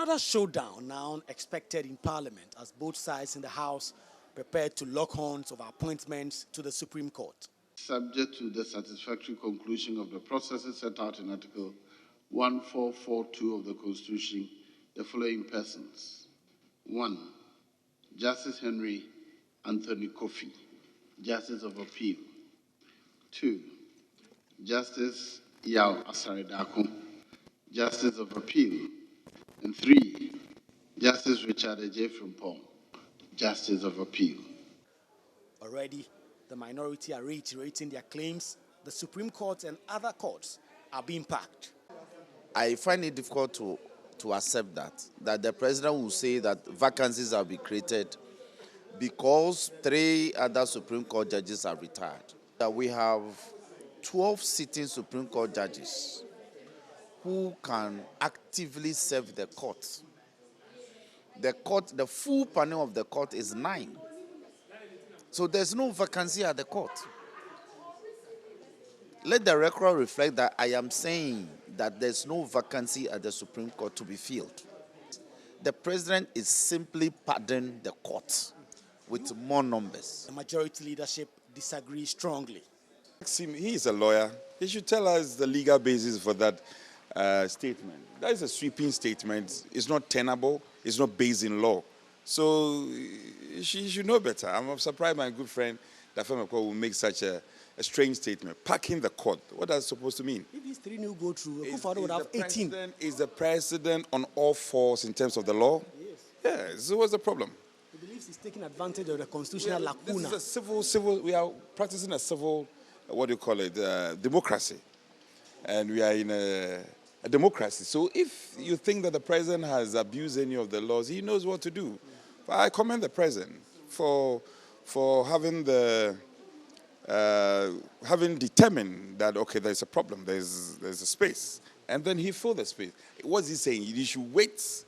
Another showdown now expected in Parliament as both sides in the House prepare to lock horns over appointments to the Supreme Court. Subject to the satisfactory conclusion of the processes set out in Article 1442 of the Constitution, the following persons. 1. Justice Henry Anthony Kofi, Justice of Appeal. 2. Justice Yao Asaridako, Justice of Appeal. And 3. Justice Richard J. Frimpong, Justice of Appeal. Already, the minority are reiterating their claims the Supreme Court and other courts are being packed. I find it difficult to accept that the president will say that vacancies will be created because 3 other Supreme Court judges are retired. We have 12 sitting Supreme Court judges who can actively serve the court. The full panel of the court is 9. So there's no vacancy at the court. Let the record reflect that I am saying that there's no vacancy at the Supreme Court to be filled. The president is simply pardoning the court with more numbers. The majority leadership disagrees strongly. He is a lawyer. He should tell us the legal basis for that statement. That is a sweeping statement. It's not tenable. It's not based in law. So she should know better. I'm surprised my good friend Dafeamekpor will make such a strange statement. Packing the court. What that's supposed to mean? If these 3 new go through, Akufo-Addo would have 18. Is the president on all fours in terms of the law? Yes. Yeah, so what's the problem? He believes he's taking advantage of the constitutional lacuna. This is a civil, we are practicing a civil, democracy. And we are in a democracy. So if you think that the president has abused any of the laws, he knows what to do. But I commend the president for having having determined that, okay, there's a problem, there's a space. And then he filled the space. What's he saying? You should wait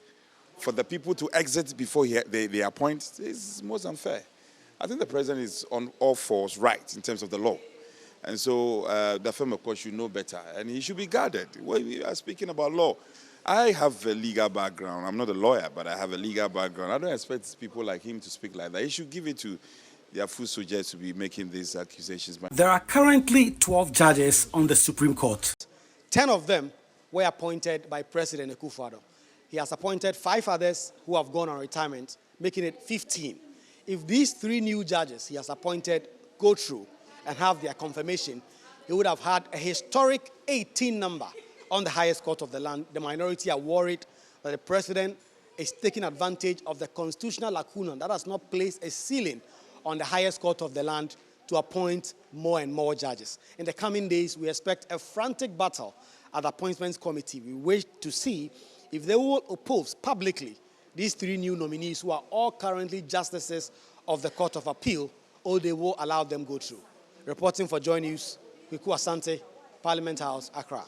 for the people to exit before they appoint. It's most unfair. I think the president is on all fours right in terms of the law. And so Dafeamekpor should know better, and he should be guarded. When we are speaking about law, I have a legal background. I'm not a lawyer, but I have a legal background. I don't expect people like him to speak like that. He should give it to the Afuso to be making these accusations. There are currently 12 judges on the Supreme Court. 10 of them were appointed by President Akufo-Addo. He has appointed 5 others who have gone on retirement, making it 15. If these 3 new judges he has appointed go through and have their confirmation, he would have had a historic 18 number on the highest court of the land. The minority are worried that the president is taking advantage of the constitutional lacuna that has not placed a ceiling on the highest court of the land to appoint more and more judges. In the coming days, we expect a frantic battle at the Appointments Committee. We wish to see if they will oppose publicly these 3 new nominees who are all currently justices of the Court of Appeal, or they will allow them go through. Reporting for Joy News, Kweku Asante, Parliament House, Accra.